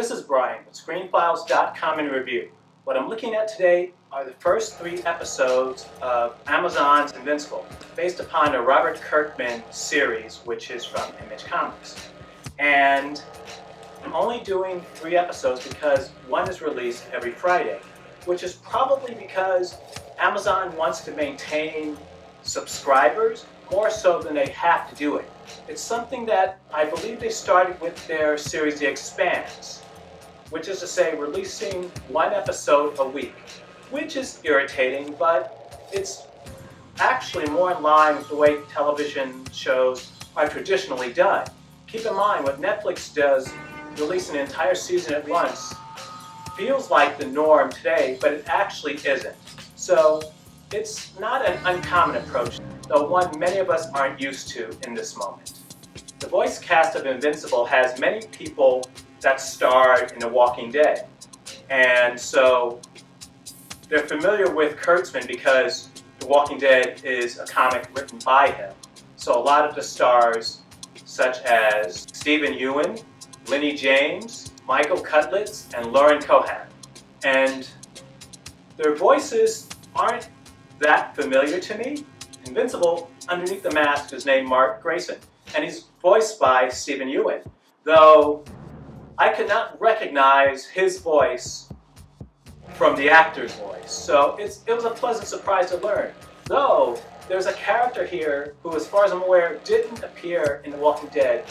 This is Brian with ScreenFiles.com in review. What I'm looking at today are the first 3 episodes of Amazon's Invincible, based upon a Robert Kirkman series, which is from Image Comics. And I'm only doing 3 episodes because one is released every Friday, which is probably because Amazon wants to maintain subscribers more so than they have to do it. It's something that I believe they started with their series The Expanse, which is to say releasing 1 episode a week, which is irritating, but it's actually more in line with the way television shows are traditionally done. Keep in mind, what Netflix does, release an entire season at once, feels like the norm today, but it actually isn't. So it's not an uncommon approach, though one many of us aren't used to in this moment. The voice cast of Invincible has many people that starred in The Walking Dead, and so they're familiar with Kurtzman because The Walking Dead is a comic written by him. So a lot of the stars, such as Stephen Ewan, Lenny James, Michael Cutlitz, and Lauren Cohan. And their voices aren't that familiar to me. Invincible, underneath the mask, is named Mark Grayson, and he's voiced by Stephen Ewan, though I could not recognize his voice from the actor's voice. So it was a pleasant surprise to learn. Though there's a character here who, as far as I'm aware, didn't appear in The Walking Dead,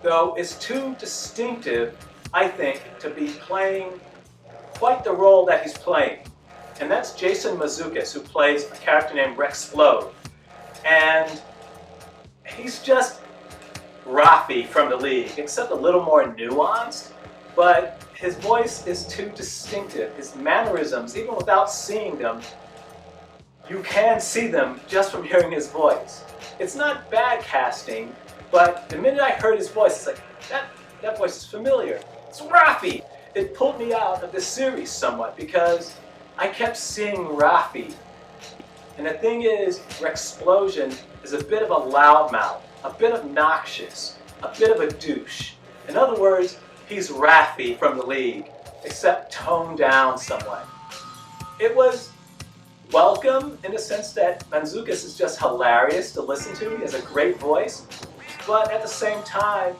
though is too distinctive, I think, to be playing quite the role that he's playing. And that's Jason Mazzucas, who plays a character named Rexplode. And he's just Rafi from the League, except a little more nuanced, but his voice is too distinctive. His mannerisms, even without seeing them, you can see them just from hearing his voice. It's not bad casting, but the minute I heard his voice, it's like, that voice is familiar. It's Rafi! It pulled me out of the series somewhat because I kept seeing Rafi. And the thing is, Rexplosion is a bit of a loudmouth, a bit obnoxious, a bit of a douche. In other words, he's Rafi from the League, except toned down somewhat. It was welcome in the sense that Mazzucas is just hilarious to listen to. He has a great voice, but at the same time,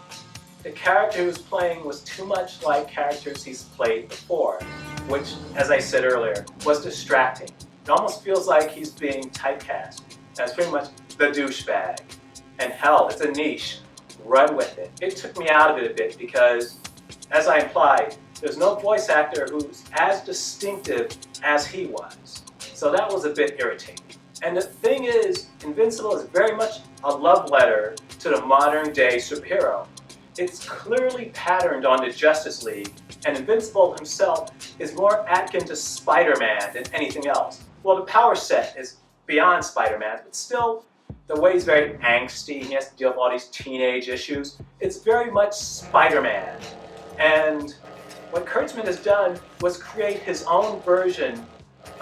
the character he was playing was too much like characters he's played before, which, as I said earlier, was distracting. It almost feels like he's being typecast as pretty much the douchebag. And hell, it's a niche. Run with it. It took me out of it a bit because, as I implied, there's no voice actor who's as distinctive as he was. So that was a bit irritating. And the thing is, Invincible is very much a love letter to the modern day superhero. It's clearly patterned on the Justice League, and Invincible himself is more akin to Spider-Man than anything else. Well, the power set is beyond Spider-Man, but still, the way he's very angsty, he has to deal with all these teenage issues. It's very much Spider-Man. And what Kurtzman has done was create his own version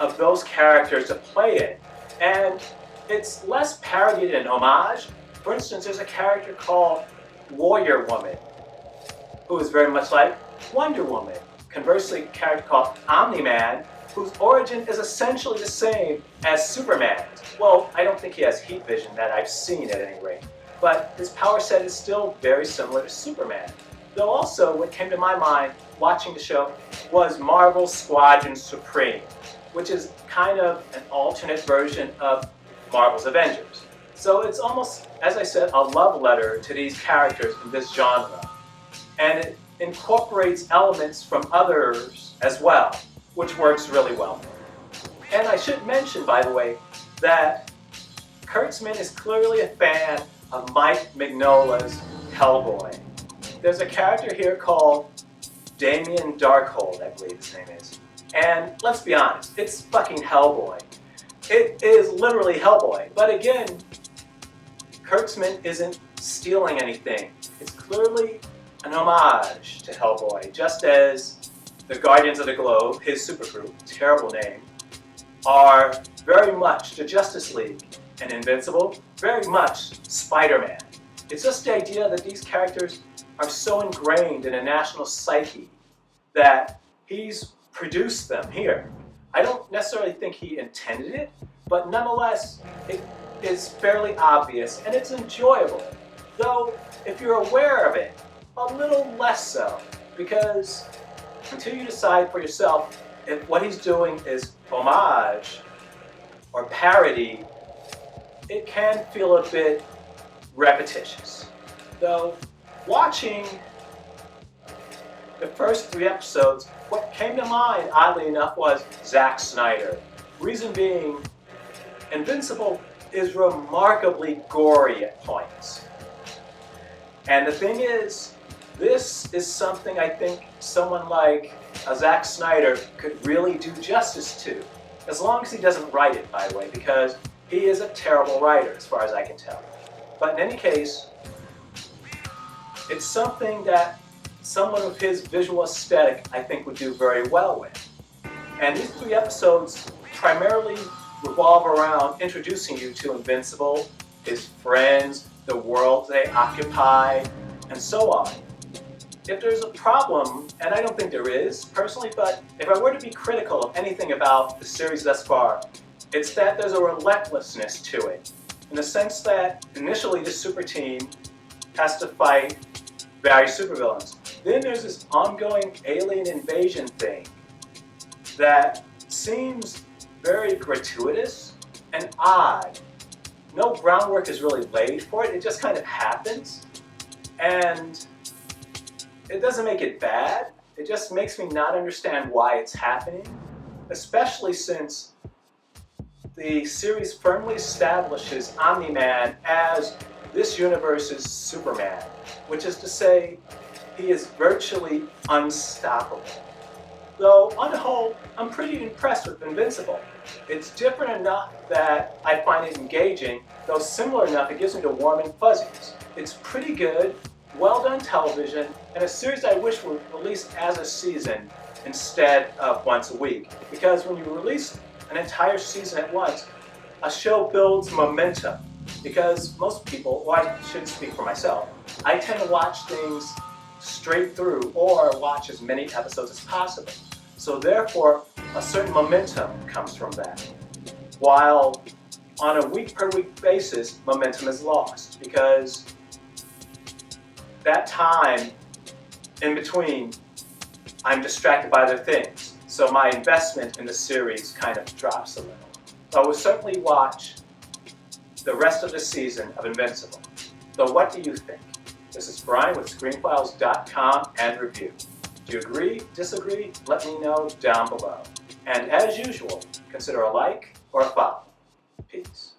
of those characters to play it. And it's less parodied and homage. For instance, there's a character called Warrior Woman, who is very much like Wonder Woman. Conversely, a character called Omni-Man, whose origin is essentially the same as Superman's. Well, I don't think he has heat vision that I've seen at any rate, but his power set is still very similar to Superman. Though also, what came to my mind watching the show was Marvel's Squadron Supreme, which is kind of an alternate version of Marvel's Avengers. So it's almost, as I said, a love letter to these characters in this genre. And it incorporates elements from others as well, which works really well. And I should mention, by the way, that Kurtzman is clearly a fan of Mike Mignola's Hellboy. There's a character here called Damien Darkhold, I believe his name is. And let's be honest, it's fucking Hellboy. It is literally Hellboy. But again, Kurtzman isn't stealing anything. It's clearly an homage to Hellboy, just as the Guardians of the Globe, his supergroup, terrible name, are very much the Justice League, and Invincible, very much Spider-Man. It's just the idea that these characters are so ingrained in a national psyche that he's produced them here. I don't necessarily think he intended it, but nonetheless, it is fairly obvious and it's enjoyable. Though, if you're aware of it, a little less so, because until you decide for yourself if what he's doing is homage or parody, it can feel a bit repetitious. Though, watching the first 3 episodes, what came to mind, oddly enough, was Zack Snyder. Reason being, Invincible is remarkably gory at points. And the thing is, this is something I think someone like Zack Snyder could really do justice to. As long as he doesn't write it, by the way, because he is a terrible writer, as far as I can tell. But in any case, it's something that someone with his visual aesthetic, I think, would do very well with. And these 3 episodes primarily revolve around introducing you to Invincible, his friends, the world they occupy, and so on. If there's a problem, and I don't think there is, personally, but if I were to be critical of anything about the series thus far, it's that there's a relentlessness to it, in the sense that initially the super team has to fight various supervillains. Then there's this ongoing alien invasion thing that seems very gratuitous and odd. No groundwork is really laid for it, it just kind of happens. And it doesn't make it bad, it just makes me not understand why it's happening, especially since the series firmly establishes Omni-Man as this universe's Superman, which is to say, he is virtually unstoppable. Though, on the whole, I'm pretty impressed with Invincible. It's different enough that I find it engaging, though similar enough it gives me the warm and fuzzies. It's pretty good, well done television, and a series I wish were released as a season instead of once a week. Because when you release an entire season at once, a show builds momentum. Because most people, or I should speak for myself, I tend to watch things straight through or watch as many episodes as possible. So therefore, a certain momentum comes from that. While on a week-per-week basis, momentum is lost because that time in between, I'm distracted by other things. So my investment in the series kind of drops a little. I will certainly watch the rest of the season of Invincible. So what do you think? This is Brian with ScreenFiles.com and Review. Do you agree, disagree? Let me know down below. And as usual, consider a like or a follow. Peace.